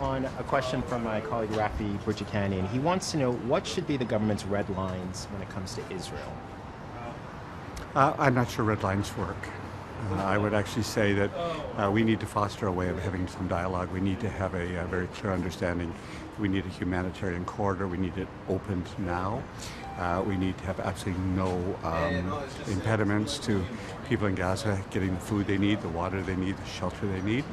on a question from my colleague Rafi Burjikanian. He wants to know what should be the government's red lines when it comes to Israel. I'm not sure red lines work. I would actually say that we need to foster a way of having some dialogue. We need to have a very clear understanding. We need a humanitarian corridor. We need it opened now. We need to have absolutely no impediments to people in Gaza getting the food they need, the water they need, the shelter they need.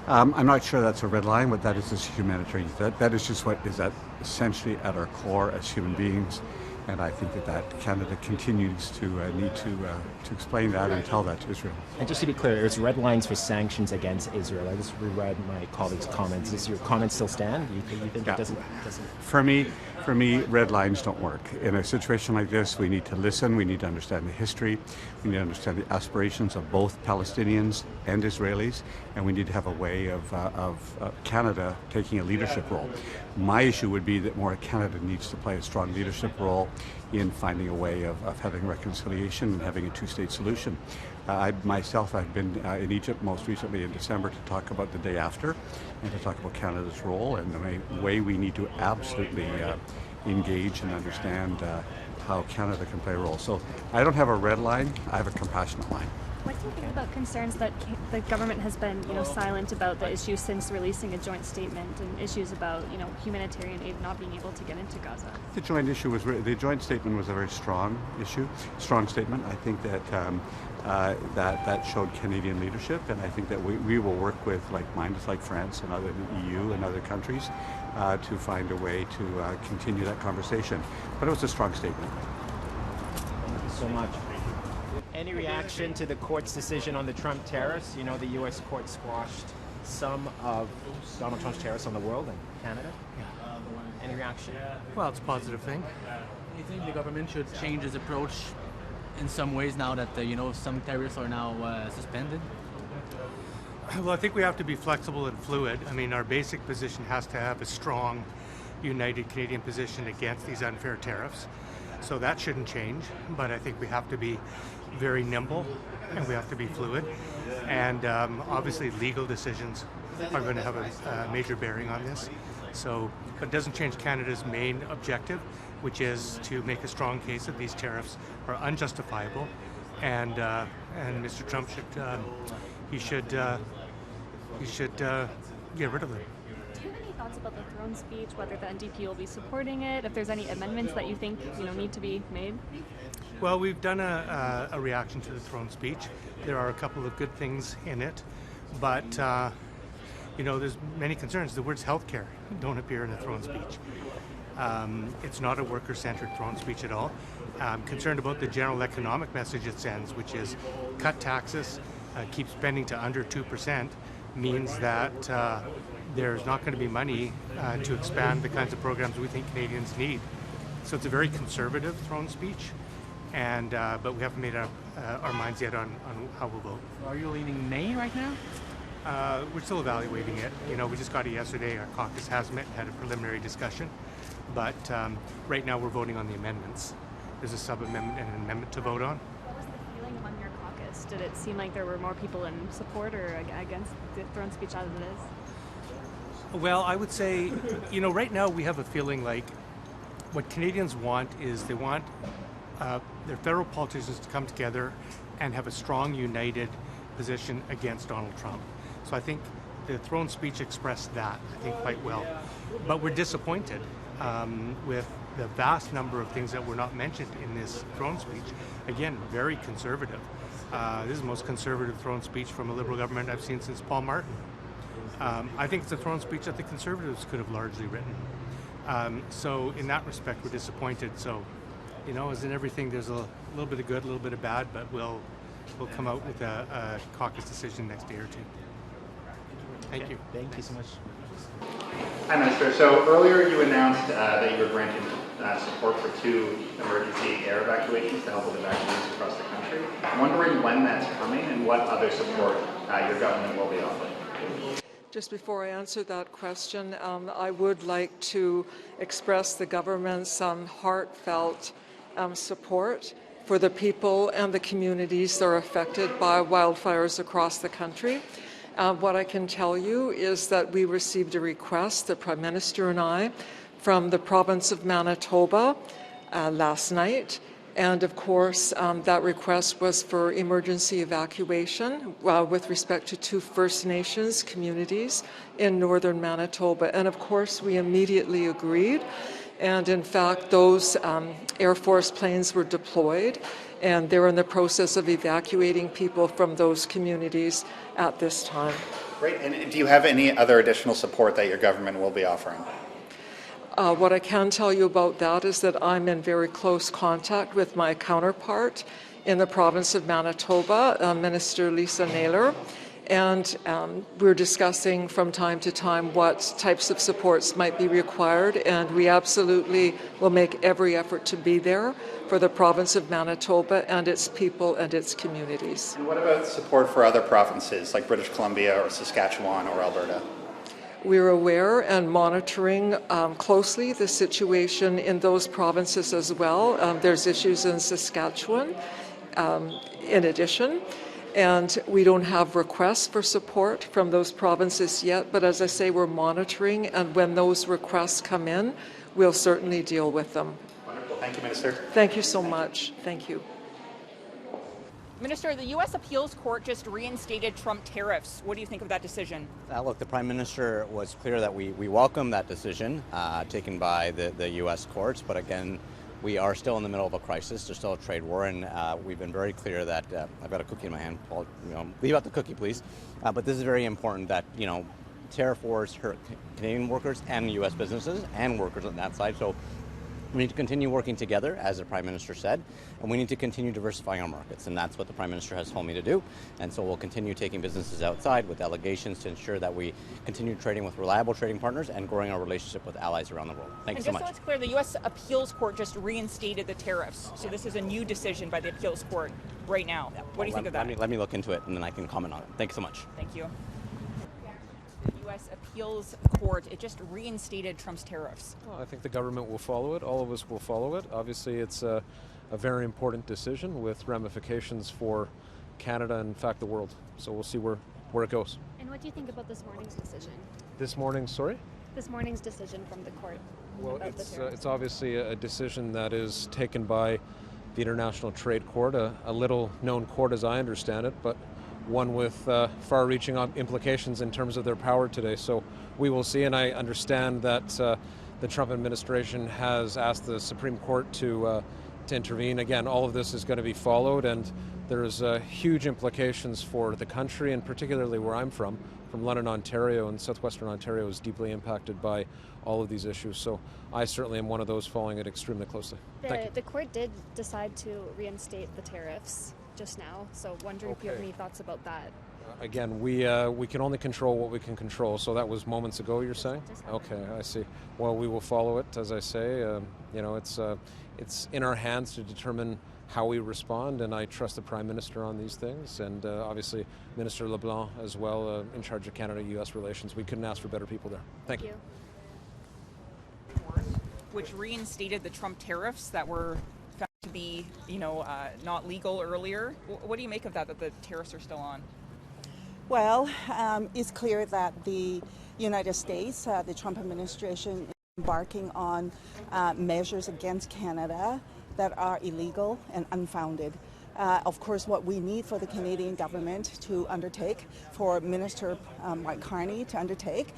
I'm not sure that's a red line, but that is just humanitarian. That is just what is essentially at our core as human beings. And I think that Canada continues to need to explain that and tell that to Israel. And just to be clear, there's red lines for sanctions against Israel. I just reread my colleague's comments. Does your comment still stand? Do you think it doesn't? For me, red lines don't work. In a situation like this, we need to listen. We need to understand the history. We need to understand the aspirations of both Palestinians and Israelis, and we need to have a way of Canada taking a leadership role. My issue would be that more Canada needs to play a strong leadership role in finding a way of having reconciliation and having a two-state solution. I've been in Egypt most recently in December to talk about the day after and to talk about Canada's role and the way we need to absolutely engage and understand how Canada can play a role. So I don't have a red line, I have a compassionate line. What do you think about concerns that the government has been, silent about the issue since releasing a joint statement and issues about, humanitarian aid not being able to get into Gaza? The joint statement was a very strong statement. I think that that showed Canadian leadership, and I think that we will work with like-minded like France and other EU and other countries to find a way to continue that conversation. But it was a strong statement. Thank you so much. Any reaction to the court's decision on the Trump tariffs? The U.S. court squashed some of Donald Trump's tariffs on the world and Canada. Yeah. Any reaction? Well, it's a positive thing. You think the government should change its approach in some ways now that some tariffs are now suspended? Well, I think we have to be flexible and fluid. I mean, our basic position has to have a strong, united Canadian position against these unfair tariffs. So that shouldn't change, but I think we have to be very nimble and we have to be fluid. And obviously legal decisions are going to have a major bearing on this. So it doesn't change Canada's main objective, which is to make a strong case that these tariffs are unjustifiable, and Mr. Trump should get rid of them. Do you have any thoughts about the throne speech, whether the NDP will be supporting it, if there's any amendments that you think need to be made? Well, we've done a reaction to the throne speech. There are a couple of good things in it, but there's many concerns. The words healthcare don't appear in the throne speech. It's not a worker-centered throne speech at all. I'm concerned about the general economic message it sends, which is cut taxes, keep spending to under 2%, means that there's not going to be money to expand the kinds of programs we think Canadians need. So it's a very conservative throne speech, and but we haven't made up our minds yet on how we'll vote. Are you leaning nay right now? We're still evaluating it. We just got it yesterday. Our caucus has met and had a preliminary discussion, but right now we're voting on the amendments. There's a sub-amendment and an amendment to vote on. What was the feeling among your caucus? Did it seem like there were more people in support or against the throne speech as it is? Well, I would say, right now we have a feeling like what Canadians want is they want their federal politicians to come together and have a strong, united position against Donald Trump. So I think the throne speech expressed that, quite well. But we're disappointed with the vast number of things that were not mentioned in this throne speech. Again, very conservative. This is the most conservative throne speech from a Liberal government I've seen since Paul Martin. I think it's a throne speech that the Conservatives could have largely written. So in that respect, we're disappointed. So, as in everything, there's a little bit of good, a little bit of bad, but we'll come out with a caucus decision next day or two. Thank you. Thank you so much. Hi, Minister. So earlier you announced that you were granting support for 2 emergency air evacuations to help with evacuees across the country. I'm wondering when that's coming and what other support your government will be offering. Just before I answer that question, I would like to express the government's heartfelt support for the people and the communities that are affected by wildfires across the country. What I can tell you is that we received a request, the Prime Minister and I, from the province of Manitoba last night. And of course, that request was for emergency evacuation with respect to 2 First Nations communities in northern Manitoba. And of course, we immediately agreed. And in fact, those Air Force planes were deployed, and they're in the process of evacuating people from those communities at this time. Great. And do you have any other additional support that your government will be offering? What I can tell you about that is that I'm in very close contact with my counterpart in the province of Manitoba, Minister Lisa Naylor, and we're discussing from time to time what types of supports might be required, and we absolutely will make every effort to be there for the province of Manitoba and its people and its communities. And what about support for other provinces like British Columbia or Saskatchewan or Alberta? We're aware and monitoring closely the situation in those provinces as well. There's issues in Saskatchewan in addition, and we don't have requests for support from those provinces yet, but as I say, we're monitoring, and when those requests come in, we'll certainly deal with them. Wonderful. Thank you, Minister. Thank you so much. Thank you. Minister, the U.S. Appeals Court just reinstated Trump tariffs. What do you think of that decision? Look, the Prime Minister was clear that we welcome that decision taken by the U.S. courts, but again, we are still in the middle of a crisis. There's still a trade war, and we've been very clear that I've got a cookie in my hand. Paul, leave out the cookie, please. But this is very important that tariff wars hurt Canadian workers and U.S. businesses and workers on that side. So we need to continue working together, as the Prime Minister said, and we need to continue diversifying our markets, and that's what the Prime Minister has told me to do. And so we'll continue taking businesses outside with delegations to ensure that we continue trading with reliable trading partners and growing our relationship with allies around the world. Thank you so much. And just so it's clear, the U.S. Appeals Court just reinstated the tariffs. So this is a new decision by the Appeals Court right now. Yeah, what do you think of that? Let me look into it, and then I can comment on it. Thank you so much. Thank you. The U.S. Appeals Court, it just reinstated Trump's tariffs. Well, I think the government will follow it. All of us will follow it. Obviously, it's a very important decision with ramifications for Canada and, in fact, the world. So we'll see where it goes. And what do you think about this morning's decision? This morning's decision from the court? Well, it's obviously a decision that is taken by the International Trade Court, a little-known court as I understand it, but one with far-reaching implications in terms of their power today. So we will see, and I understand that the Trump administration has asked the Supreme Court to intervene. Again, all of this is going to be followed, and there's huge implications for the country, and particularly where I'm from London, Ontario, and southwestern Ontario is deeply impacted by all of these issues. So I certainly am one of those following it extremely closely. Thank you. The court did decide to reinstate the tariffs just now, so wondering if you have any thoughts about that. Again, we can only control what we can control. So that was moments ago, you're saying? Okay, I see. Well, we will follow it, as I say. It's in our hands to determine how we respond, and I trust the Prime Minister on these things, and obviously Minister LeBlanc as well, in charge of Canada-U.S. relations. We couldn't ask for better people there. Thank you. Which reinstated the Trump tariffs that were found to be, not legal earlier. What do you make of that the tariffs are still on? Well, it's clear that the United States, the Trump administration, is embarking on measures against Canada that are illegal and unfounded. Of course, what we need for the Canadian government to undertake, for Minister Mark Carney to undertake,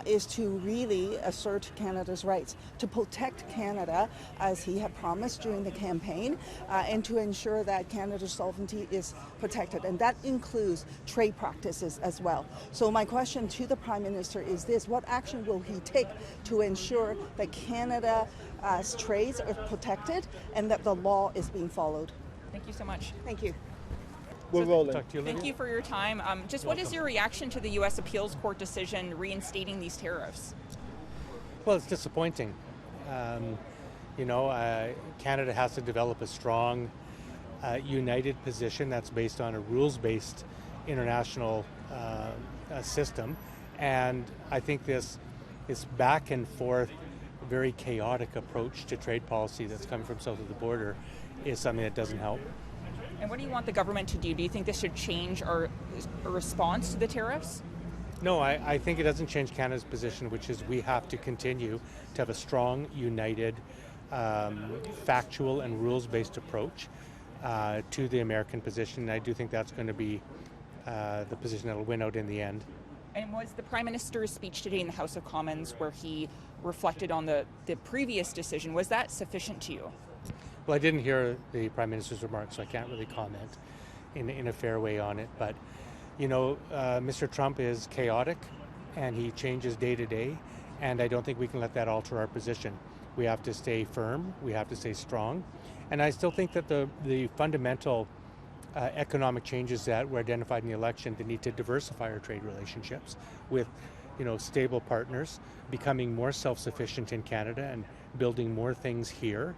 is to really assert Canada's rights, to protect Canada as he had promised during the campaign, and to ensure that Canada's sovereignty is protected. And that includes trade practices as well. So my question to the Prime Minister is this: what action will he take to ensure that Canada's trades are protected and that the law is being followed? Thank you so much. Thank you. We're rolling. Thank you for your time. What is your reaction to the U.S. Appeals Court decision reinstating these tariffs? Well, it's disappointing. Canada has to develop a strong, united position that's based on a rules-based international system. And I think this back and forth, very chaotic approach to trade policy that's coming from south of the border is something that doesn't help. And what do you want the government to do? Do you think this should change our response to the tariffs? No, I think it doesn't change Canada's position, which is we have to continue to have a strong, united, factual and rules-based approach to the American position. And I do think that's going to be the position that will win out in the end. And was the Prime Minister's speech today in the House of Commons, where he reflected on the previous decision, was that sufficient to you? Well, I didn't hear the Prime Minister's remarks, so I can't really comment in a fair way on it. But, you know, Mr. Trump is chaotic, and he changes day to day, and I don't think we can let that alter our position. We have to stay firm, we have to stay strong, and I still think that the fundamental economic changes that were identified in the election, the need to diversify our trade relationships with, you know, stable partners, becoming more self-sufficient in Canada and building more things here,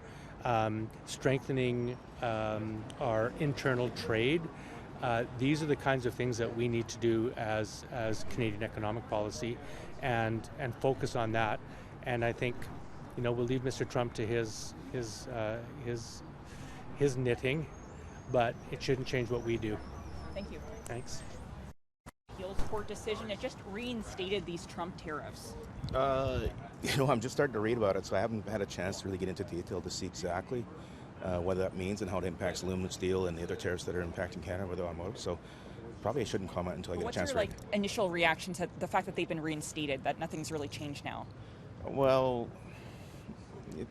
strengthening our internal trade. These are the kinds of things that we need to do as Canadian economic policy, and focus on that. And I think, you know, we'll leave Mr. Trump to his knitting, but it shouldn't change what we do. Thank you. Thanks. Appeals court decision, it just reinstated these Trump tariffs. You know, I'm just starting to read about it, so I haven't had a chance to really get into detail to see exactly what that means and how it impacts aluminum, steel, and the other tariffs that are impacting Canada with automotive. So probably I shouldn't comment until I get a chance to read. What's your initial reaction to the fact that they've been reinstated, that nothing's really changed now? Well,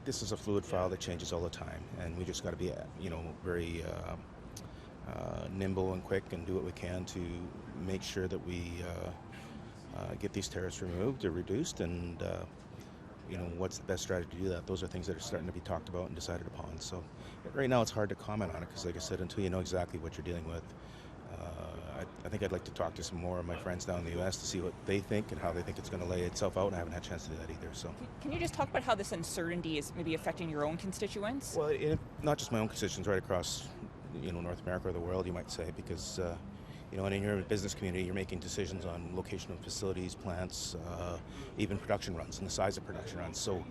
this is a fluid file that changes all the time, and we just got to be, you know, very nimble and quick and do what we can to make sure that we get these tariffs removed or reduced, and you know, what's the best strategy to do that? Those are things that are starting to be talked about and decided upon. So right now it's hard to comment on it because, like I said, until you know exactly what you're dealing with, I think I'd like to talk to some more of my friends down in the U.S. to see what they think and how they think it's going to lay itself out, and I haven't had a chance to do that either. So, can you just talk about how this uncertainty is maybe affecting your own constituents? Well, not just my own constituents, right across, you know, North America or the world, you might say, because you know, and in your business community, you're making decisions on location of facilities, plants, even production runs and the size of production runs. So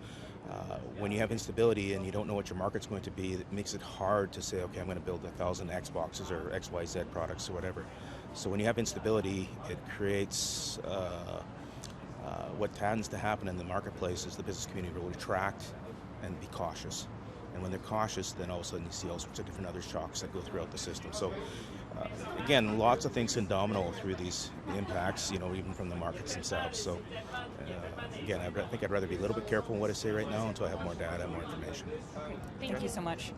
when you have instability and you don't know what your market's going to be, it makes it hard to say, okay, I'm going to build 1,000 Xboxes or XYZ products or whatever. So when you have instability, it creates what tends to happen in the marketplace is the business community will retract and be cautious. And when they're cautious, then all of a sudden you see all sorts of different other shocks that go throughout the system. So again, lots of things can domino through these impacts, you know, even from the markets themselves. So again, I think I'd rather be a little bit careful in what I say right now until I have more data and more information. Thank you so much.